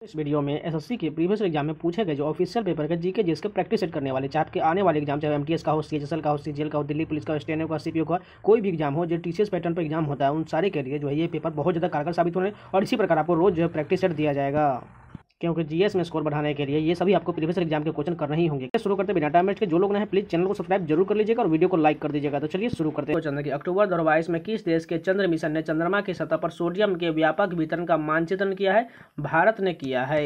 इस वीडियो में एसएससी के प्रीवियस एग्जाम में पूछे गए जो ऑफिशियल पेपर के जीके जिसके प्रैक्टिस सेट करने वाले चाहे आपके आने वाले एग्जाम चाहे एमटीएस का हो, सीएचएसएल का हो, सीजीएल का हो, दिल्ली पुलिस का हो, स्टेनो का, सीपीओ का, कोई भी एग्जाम हो जो टीसीएस पैटर्न पर एग्जाम होता है उन सारे के लिए जो है ये पेपर बहुत ज़्यादा कारगर साबित होने और इसी प्रकार आपको रोज जो है प्रैक्टिस सेट दिया जाएगा, क्योंकि जीएस में स्कोर बढ़ाने के लिए ये सभी आपको प्रीवियस एग्जाम के क्वेश्चन करने ही होंगे। शुरू करते बिना टाइम वेस्ट के जो लोग हैं प्लीज चैनल को सब्सक्राइब जरूर कर लीजिएगा और वीडियो को लाइक कर दीजिएगा। तो चलिए शुरू करते हैं। चंद्र की अक्टूबर 2022 में किस देश के चंद्र मिशन ने चंद्रमा की सतह पर सोडियम के व्यापक वितरण का मानचित्रण किया है? भारत ने किया है।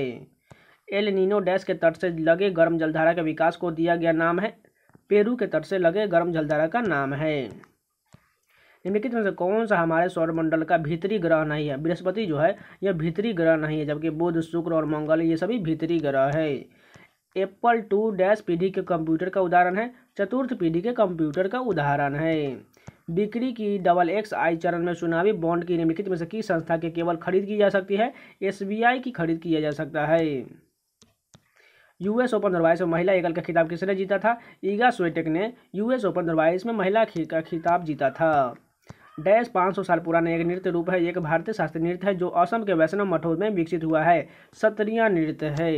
एल नीनो डैश के तट से लगे गर्म जलधारा के विकास को दिया गया नाम है? पेरू के तट से लगे गर्म जलधारा का नाम है। निम्नलिखित में से कौन सा हमारे सौरमंडल का भीतरी ग्रह नहीं है? बृहस्पति जो है यह भीतरी ग्रह नहीं है, जबकि बुध, शुक्र और मंगल ये सभी भीतरी ग्रह है। एप्पल 2 डैश पीढ़ी के कंप्यूटर का उदाहरण है? चतुर्थ पीढ़ी के कंप्यूटर का उदाहरण है। बिक्री की XXI चरण में चुनावी बॉन्ड की निम्नलिखित में से किस संस्था के केवल खरीद की जा सकती है? SBI की खरीद किया जा सकता है। यूएस ओपन 2022 में महिला एकल का खिताब किसने जीता था? ईगा स्विएटेक ने यूएस ओपन 2022 में महिला का खिताब जीता था। डैश 500 साल पुराना एक नृत्य रूप है, एक भारतीय शास्त्रीय नृत्य है जो असम के वैष्णव मठों में विकसित हुआ है। सत्रिया नृत्य है।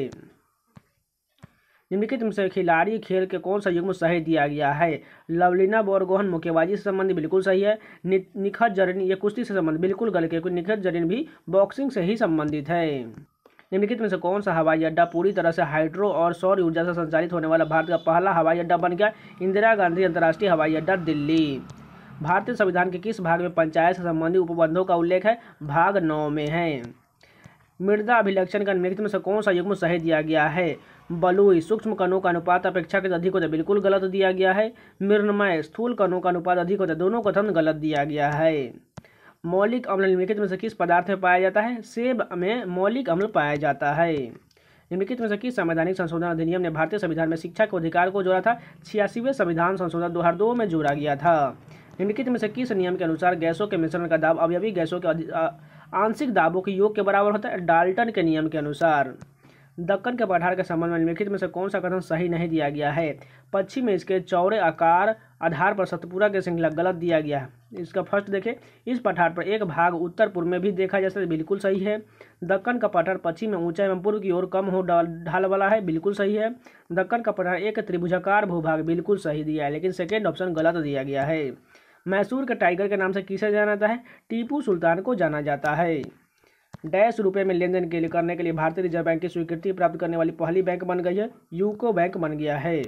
निम्नलिखित में से खिलाड़ी खेल के कौन सा युग्म सही दिया गया है? लवलीना बोरगोहन मुक्केबाजी से संबंधित बिल्कुल सही है। निखत जरीन ये कुश्ती से संबंधित बिल्कुल गलत, क्योंकि निखत जरीन भी बॉक्सिंग से ही संबंधित है। निम्नलिखित में से कौन सा हवाई अड्डा पूरी तरह से हाइड्रो और सौर ऊर्जा से संचालित होने वाला भारत का पहला हवाई अड्डा बन गया? इंदिरा गांधी अंतर्राष्ट्रीय हवाई अड्डा, दिल्ली। भारतीय संविधान के किस भाग में पंचायत से संबंधित उपबंधों का उल्लेख है? भाग 9 में है। मृदा अभिलक्षण का निम्नलिखित में से कौन सा युग्म सही दिया गया है? बलुई सूक्ष्म कणों का अनुपात अपेक्षाकृत अधिक होता है, बिल्कुल गलत दिया गया है। मृण्मय स्थूल कणों का अनुपात अधिक होता है, दोनों कथन गलत दिया गया है। मौलिक अम्ल निम्नलिखित में से किस पदार्थ में पाया जाता है? सेब में मौलिक अम्ल पाया जाता है। निम्नलिखित में से किस संवैधानिक संशोधन अधिनियम ने भारतीय संविधान में शिक्षा के अधिकार को जोड़ा था? 86वें संविधान संशोधन 2002 में जोड़ा गया था। निम्नलिखित में से किस नियम के अनुसार गैसों के मिश्रण का दाब अवयवी गैसों के आंशिक दाबों के योग के बराबर होता है? डाल्टन के नियम के अनुसार। दक्कन के पठार के संबंध में निम्नलिखित में से कौन सा कथन सही नहीं दिया गया है? पश्चिम में इसके चौड़े आधार पर सतपुरा की श्रृंखला गलत दिया गया है। इसका फर्स्ट देखें, इस पठार पर एक भाग उत्तर पूर्व में भी देखा जा सकता है, बिल्कुल सही है। दक्कन का पठार पश्चिम में ऊंचा एवं पूर्व की ओर कम हो ढाल वाला है, बिल्कुल सही है। दक्कन का पठार एक त्रिभुजाकार भूभाग, बिल्कुल सही दिया है, लेकिन सेकेंड ऑप्शन गलत दिया गया है। मैसूर के टाइगर के नाम से किसे जाना जाता है? टीपू सुल्तान को जाना जाता है। डैश रुपए में लेन देन के लिए करने के लिए भारतीय रिजर्व बैंक की स्वीकृति प्राप्त करने वाली पहली बैंक बन गई है? यूको बैंक बन गया है।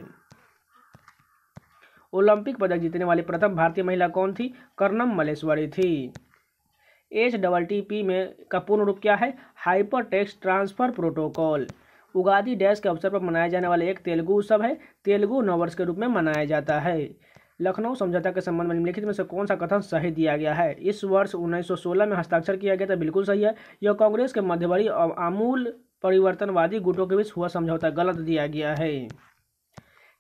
ओलंपिक पदक जीतने वाली प्रथम भारतीय महिला कौन थी? कर्णम मल्लेश्वरी थी। HTTP में का पूर्ण रूप क्या है? Hyper text transfer protocol. Ugadi dash के अवसर पर मनाया जाने वाला एक तेलुगु उत्सव है? तेलुगु नववर्ष के रूप में मनाया जाता है। लखनऊ समझौता के संबंध में निम्नलिखित में से कौन सा कथन सही दिया गया है? इस वर्ष 1916 में हस्ताक्षर किया गया था, बिल्कुल सही है। यह कांग्रेस के मध्यवर्ती आमूल परिवर्तनवादी गुटों के बीच हुआ समझौता, गलत दिया गया है।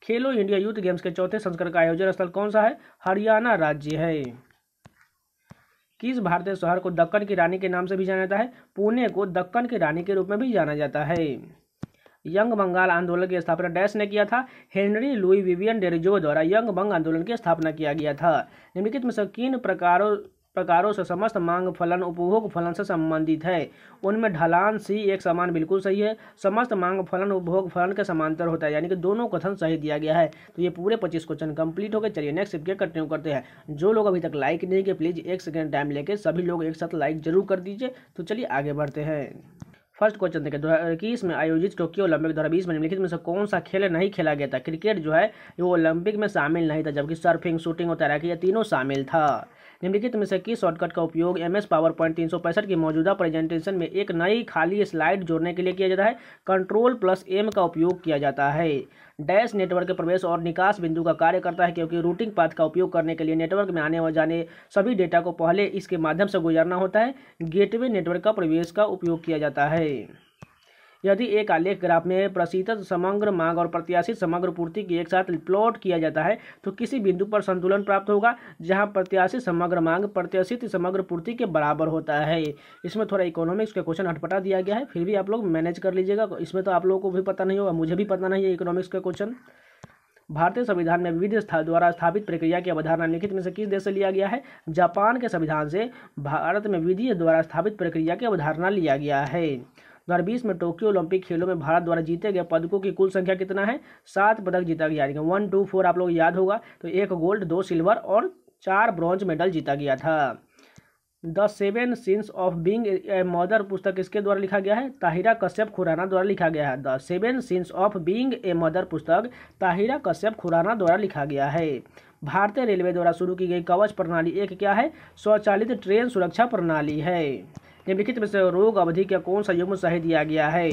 खेलो इंडिया यूथ गेम्स के चौथे संस्करण का आयोजन स्थल कौन सा है? हरियाणा राज्य है। किस भारतीय शहर को दक्कन की रानी के नाम से भी जाना जाता है? पुणे को दक्कन की रानी के रूप में भी जाना जाता है। यंग बंगाल आंदोलन की स्थापना डैश ने किया था? हेनरी लुई विवियन डेरिजो द्वारा यंग बंग आंदोलन की स्थापना किया गया था। निम्नलिखित में से किन प्रकारों से समस्त मांग फलन उपभोग फलन से संबंधित है? उनमें ढलान सी एक समान, बिल्कुल सही है। समस्त मांग फलन उपभोग फलन के समांतर होता है, यानी कि दोनों कथन सही दिया गया है। तो ये पूरे 25 क्वेश्चन कंप्लीट हो गए। चलिए नेक्स्ट स्टेप कंटिन्यू करते हैं। जो लोग अभी तक लाइक नहीं किए प्लीज 1 सेकेंड टाइम लेके सभी लोग एक साथ लाइक जरूर कर दीजिए। तो चलिए आगे बढ़ते हैं। फर्स्ट क्वेश्चन देखें, 2021 में आयोजित टोक्यो ओलंपिक 2020 में निम्नलिखित में से कौन सा खेल नहीं खेला गया था? क्रिकेट जो है वो ओलंपिक में शामिल नहीं था, जबकि सर्फिंग, शूटिंग और तैराकी ये तीनों शामिल था। निम्नलिखित में से किस शॉर्टकट का उपयोग MS PowerPoint 365 की मौजूदा प्रेजेंटेशन में एक नई खाली स्लाइड जोड़ने के लिए किया जाता है? Ctrl+M का उपयोग किया जाता है। डैश नेटवर्क के प्रवेश और निकास बिंदु का कार्य करता है, क्योंकि रूटिंग पाथ का उपयोग करने के लिए नेटवर्क में आने व जाने सभी डेटा को पहले इसके माध्यम से गुजरना होता है। गेटवे नेटवर्क का प्रवेश का उपयोग किया जाता है। यदि एक आलेख ग्राफ में प्रशीतित समग्र मांग और प्रत्याशित समग्र पूर्ति की एक साथ प्लॉट किया जाता है तो किसी बिंदु पर संतुलन प्राप्त होगा जहां प्रत्याशित समग्र मांग प्रत्याशित समग्र पूर्ति के बराबर होता है। इसमें थोड़ा इकोनॉमिक्स के क्वेश्चन अटपटा दिया गया है, फिर भी आप लोग मैनेज कर लीजिएगा। इसमें तो आप लोगों को भी पता नहीं होगा, मुझे भी पता नहीं है इकोनॉमिक्स का क्वेश्चन। भारतीय संविधान में विधि द्वारा स्थापित प्रक्रिया की अवधारणा निम्नलिखित में से किस देश से लिया गया है? जापान के संविधान से भारत में विधि द्वारा स्थापित प्रक्रिया की अवधारणा लिया गया है। 2020 में टोक्यो ओलंपिक खेलों में भारत द्वारा जीते गए पदकों की कुल संख्या कितना है? 7 पदक जीता गया, यानी 1 2 4 आप लोग याद होगा। तो 1 गोल्ड, 2 सिल्वर और 4 ब्रॉन्ज मेडल जीता गया था। The 7 since of being a mother पुस्तक किसके द्वारा लिखा गया है? ताहिरा कश्यप खुराना द्वारा लिखा गया है। The 7 since of being a mother पुस्तक ताहिरा कश्यप खुराना द्वारा लिखा गया है। भारतीय रेलवे द्वारा शुरू की गई कवच प्रणाली एक क्या है? स्वचालित ट्रेन सुरक्षा प्रणाली है। निम्नलिखित में से रोग अवधि का कौन सा युग्म सही दिया गया है?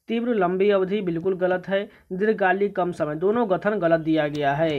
तीव्र लंबी अवधि बिल्कुल गलत है। दीर्घकालिक कम समय, दोनों कथन गलत दिया गया है।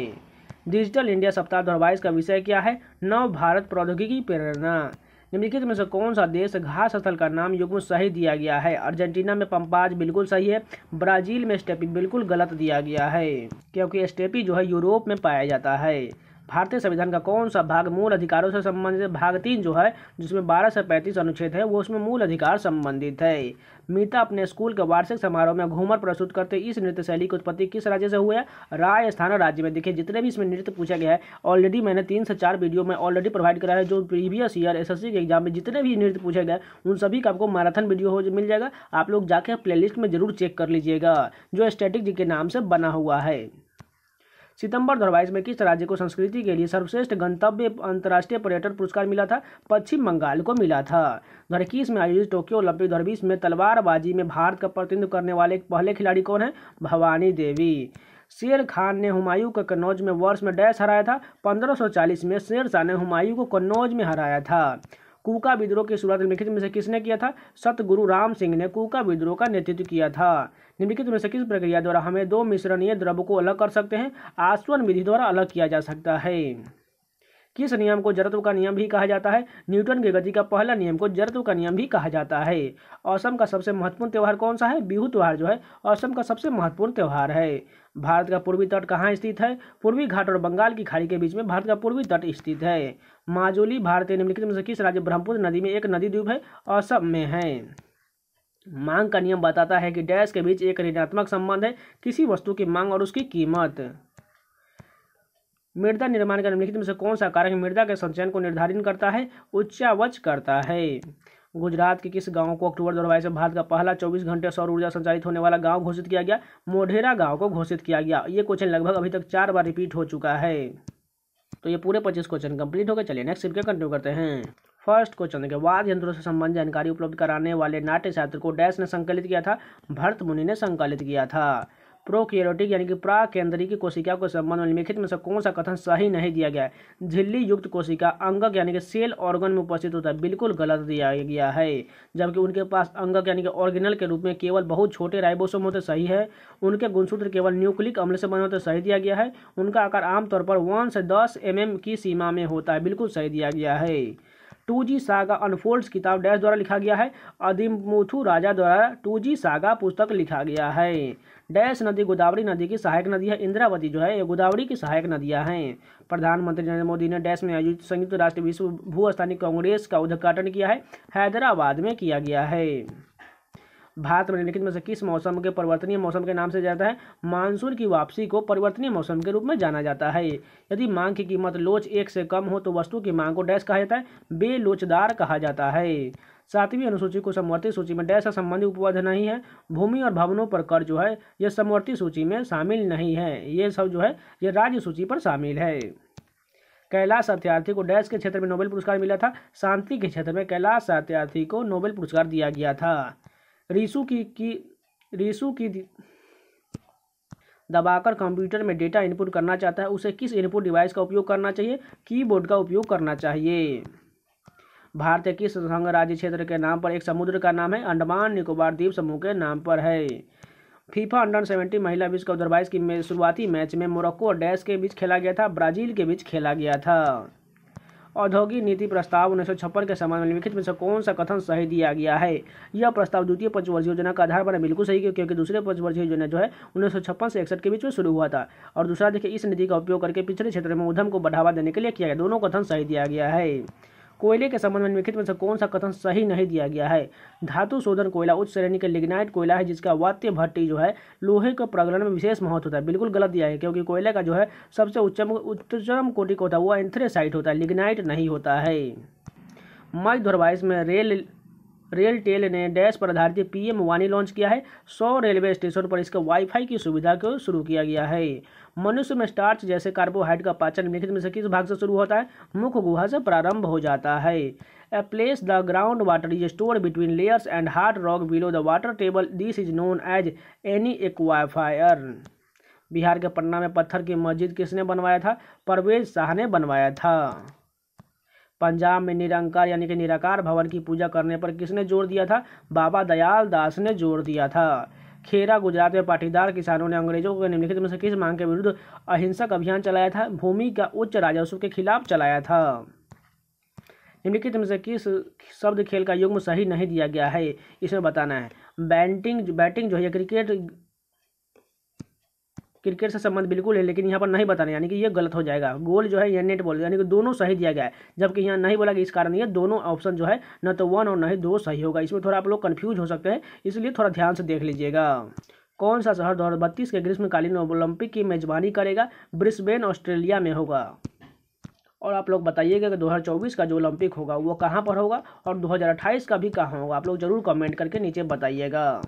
डिजिटल इंडिया सप्ताह 2022 का विषय क्या है? नव भारत प्रौद्योगिकी प्रेरणा। निम्नलिखित में से कौन सा देश घास स्थल का नाम युग्म सही दिया गया है? अर्जेंटीना में पंपाज बिल्कुल सही है। ब्राजील में स्टेपी बिल्कुल गलत दिया गया है, क्योंकि स्टेपी जो है यूरोप में पाया जाता है। भारतीय संविधान का कौन सा भाग मूल अधिकारों से संबंधित? भाग 3 जो है, जिसमें 12 से 35 अनुच्छेद है, वो उसमें मूल अधिकार संबंधित है। मीता अपने स्कूल के वार्षिक समारोह में घूमर प्रस्तुत करते इस नृत्य शैली की उत्पत्ति किस राज्य से हुई है? राजस्थान राज्य में। देखिए जितने भी इसमें नृत्य पूछा गया है, ऑलरेडी मैंने 3 से 4 वीडियो में ऑलरेडी प्रोवाइड करा है। जो प्रीवियस ईयर एसएससी के एग्जाम में जितने भी नृत्य पूछे गए, उन सभी का आपको मैराथन वीडियो हो मिल जाएगा। आप लोग जाके प्लेलिस्ट में जरूर चेक कर लीजिएगा, जो स्टैटिक जी के नाम से बना हुआ है। सितंबर 2022 में किस राज्य को संस्कृति के लिए सर्वश्रेष्ठ गंतव्य अंतर्राष्ट्रीय पर्यटन पुरस्कार मिला था? पश्चिम बंगाल को मिला था। 2021 में आयोजित टोक्यो ओलंपिक 2020 में तलवारबाजी में भारत का प्रतिनिधित्व करने वाले पहले खिलाड़ी कौन है? भवानी देवी। शेर खान ने हुमायूं को कन्नौज में वर्ष में डैश हराया था? 1540 में शेर शाह ने हुमायूं को कन्नौज में हराया था। कूका विद्रोह की शुरुआत निम्नलिखित में से किसने किया था? सतगुरु राम सिंह ने कूका विद्रोह का नेतृत्व किया था। निम्नलिखित में से किस प्रक्रिया द्वारा हमें दो मिश्रणीय द्रव्य को अलग कर सकते हैं? आसवन विधि द्वारा अलग किया जा सकता है। किस नियम को जड़त्व का नियम भी कहा जाता है? न्यूटन की गति का पहला नियम को जड़त्व का नियम भी कहा जाता है। असम का सबसे महत्वपूर्ण त्यौहार कौन सा है? बिहू त्यौहार जो है असम का सबसे महत्वपूर्ण त्यौहार है। भारत का पूर्वी तट कहाँ स्थित है? पूर्वी घाट और बंगाल की खाड़ी के बीच में भारत का पूर्वी तट स्थित है। माजुली भारतीय निम्नलिखित में से किस राज्य ब्रह्मपुत्र नदी में एक नदी द्वीप है? असम में है। मांग का नियम बताता है कि डैश के बीच एक ऋणात्मक संबंध है, किसी वस्तु की मांग और उसकी कीमत। मृदा निर्माण का निम्नलिखित में से कौन सा कारक मृदा के संचयन को निर्धारित करता है? उच्चावच करता है। गुजरात के किस गांव को अक्टूबर 2022 में भारत का पहला 24 घंटे सौर ऊर्जा संचालित होने वाला गांव घोषित किया गया? मोढेरा गांव को घोषित किया गया। ये क्वेश्चन लगभग अभी तक 4 बार रिपीट हो चुका है। तो ये पूरे 25 क्वेश्चन कंप्लीट हो गए। चलिए नेक्स्ट सीट कंटिन्यू करते हैं। फर्स्ट क्वेश्चन देखिए, वाद्य यंत्रों से संबंधित जानकारी उपलब्ध कराने वाले नाट्य शास्त्र को डैश ने संकलित किया था? भरत मुनि ने संकलित किया था। प्रोकैरियोटिक यानी कि प्राकेंद्रिक कोशिका के संबंध में निम्नलिखित में से कौन सा कथन सही नहीं दिया गया है? झिल्ली युक्त कोशिका अंगक यानी कि सेल ऑर्गन में उपस्थित होता है, बिल्कुल गलत दिया गया है। जबकि उनके पास अंगक यानी कि ऑर्गेनल के रूप में केवल बहुत छोटे राइबोसोम होते, सही है। उनके गुणसूत्र केवल न्यूक्लिक अम्ल से बने होते, सही दिया गया है। उनका आकार आमतौर पर 1 से 10 mm की सीमा में होता है, बिल्कुल सही दिया गया है। 2G सागा अनफोल्ड्स किताब डैश द्वारा लिखा गया है? अधिमुथु राजा द्वारा 2G सागा पुस्तक लिखा गया है। डैश नदी गोदावरी नदी की सहायक नदी है? इंद्रावती जो है ये गोदावरी की सहायक नदियां हैं। प्रधानमंत्री नरेंद्र मोदी ने डैश में आयोजित संयुक्त राष्ट्र विश्व भूस्थानिक कांग्रेस का उद्घाटन किया है? हैदराबाद में किया गया है। भारत में निम्नलिखित में से किस मौसम के परिवर्तनीय मौसम के नाम से जाता है? मानसून की वापसी को परिवर्तनीय मौसम के रूप में जाना जाता है। यदि मांग की कीमत लोच 1 से कम हो तो वस्तु की मांग को डैश कहा जाता है? बेलोचदार कहा जाता है। 7वीं अनुसूची को समवर्ती सूची में डैश से संबंधित उपलब्ध नहीं है? भूमि और भवनों पर कर जो है यह समवर्ती सूची में शामिल नहीं है, ये सब जो है ये राज्य सूची पर शामिल है। कैलाश सत्यार्थी को डैश के क्षेत्र में नोबेल पुरस्कार मिला था? शांति के क्षेत्र में कैलाश सत्यार्थी को नोबेल पुरस्कार दिया गया था। रीसु की दबाकर कंप्यूटर में डेटा इनपुट करना चाहता है, उसे किस इनपुट डिवाइस का उपयोग करना चाहिए? कीबोर्ड का उपयोग करना चाहिए। भारतीय किस संघ राज्य क्षेत्र के नाम पर एक समुद्र का नाम है? अंडमान निकोबार द्वीप समूह के नाम पर है। फीफा अंडर 17 महिला विश्व कप 2022 की शुरुआती मैच में मोरक्को और डैश के बीच खेला गया था? ब्राजील के बीच खेला गया था। औद्योगिक नीति प्रस्ताव 1956 के संबंध में निम्नलिखित में से कौन सा कथन सही दिया गया है? यह प्रस्ताव द्वितीय पंचवर्षीय योजना का आधार बना, बिल्कुल सही, क्योंकि दूसरे पंचवर्षीय योजना जो है 1956 से 61 के बीच में शुरू हुआ था। और दूसरा देखिए, इस नीति का उपयोग करके पिछड़े क्षेत्र में उद्यम को बढ़ावा देने के लिए किया गया। दोनों कथन सही दिया गया है। कोयले के संबंध में निम्नलिखित में से कौन सा कथन सही नहीं दिया गया है? धातु शोधन कोयला उच्च श्रेणी के लिग्नाइट कोयला है, जिसका वात्य भट्टी जो है लोहे के प्रगलन में विशेष महत्व होता है, बिल्कुल गलत दिया है, क्योंकि कोयले का जो है सबसे उच्चतम कोटि का होता है वो एंथ्रेसाइट होता है, लिग्नाइट नहीं होता है। मई 2022 में रेल रेलटेल ने डैश पर आधारित PM वानी लॉन्च किया है। 100 रेलवे स्टेशन पर इसके वाईफाई की सुविधा को शुरू किया गया है। मनुष्य में स्टार्च जैसे कार्बोहाइड्रेट का पाचन निम्नलिखित में से किस भाग से शुरू होता है? मुख गुहा से प्रारंभ हो जाता है। A place the ground water is stored between layers and hard rock below the water table. This is known as any aquifer. Bihar के पटना में पत्थर की मस्जिद किसने बनवाया था? परवेज शाह ने बनवाया था। पंजाब में निरंकार यानी कि निराकार भवन की पूजा करने पर किसने जोर दिया था? बाबा दयाल दास ने जोर दिया था। खेरा गुजरात में पाटीदार किसानों ने अंग्रेजों को निम्नलिखित में से किस मांग के विरुद्ध अहिंसक अभियान चलाया था? भूमि का उच्च राजस्व के खिलाफ चलाया था। निम्नलिखित में से किस शब्द खेल का युग्म सही नहीं दिया गया है? इसमें बताना है। बैटिंग जो है क्रिकेट से संबंध बिल्कुल है, लेकिन यहाँ पर नहीं बताना, यानी कि ये गलत हो जाएगा। गोल जो है ये नेट बॉल, यानी कि दोनों सही दिया गया है, जबकि यहाँ नहीं बोला कि इस कारण ये दोनों ऑप्शन जो है न तो 1 और न ही 2 सही होगा। इसमें थोड़ा आप लोग कंफ्यूज हो सकते हैं, इसलिए थोड़ा ध्यान से देख लीजिएगा। कौन सा शहर 2032 के ग्रीष्मकालीन ओलंपिक की मेजबानी करेगा? ब्रिस्बेन ऑस्ट्रेलिया में होगा। और आप लोग बताइएगा कि 2024 का जो ओलंपिक होगा वो कहाँ पर होगा और 2028 का भी कहाँ होगा? आप लोग जरूर कमेंट करके नीचे बताइएगा।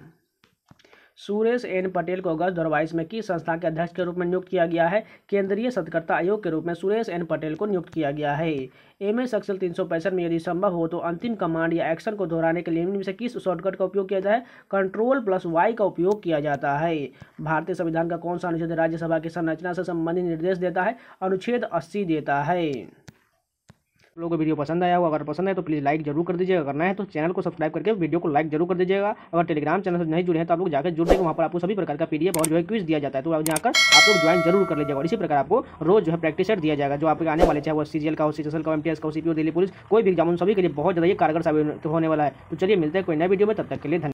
सुरेश एन पटेल को अगस्त 2022 में किस संस्था के अध्यक्ष के रूप में नियुक्त किया गया है? केंद्रीय सतर्कता आयोग के रूप में सुरेश एन पटेल को नियुक्त किया गया है। MS एक्सेल 365 में यदि संभव हो तो अंतिम कमांड या एक्शन को दोहराने के लिए इनमें से किस शॉर्टकट का उपयोग किया जाए? Ctrl+Y का उपयोग किया जाता है। भारतीय संविधान का कौन सा अनुच्छेद राज्यसभा की संरचना से संबंधित निर्देश देता है? अनुच्छेद 80 देता है। आप लोगों को वीडियो पसंद आया हो, अगर पसंद है तो प्लीज़ लाइक जरूर कर दीजिएगा। करना है तो चैनल को सब्सक्राइब करके वीडियो को लाइक जरूर कर दीजिएगा। अगर टेलीग्राम चैनल से नहीं जुड़े हैं तो आप लोग जाकर जुड़ जाएंगे, वहाँ पर आपको सभी प्रकार का PDF और जो है क्विज दिया जाता है, तो जाकर आप लोग ज्वाइन जरूर कर लीजिएगा। और इसी प्रकार आपको रोज जो है प्रैक्टिस सेट दिया जाएगा, जो आपके आने वाले चाहे वो CGL का हो, CHSL का, MTS का हो, CPO, दिल्ली पुलिस, कोई भी एग्जाम सभी के लिए बहुत ज़्यादा ये कारगर साबित होने वाला है। तो चलिए मिलते हैं कोई नए वीडियो में, तब तक के लिए धन्यवाद।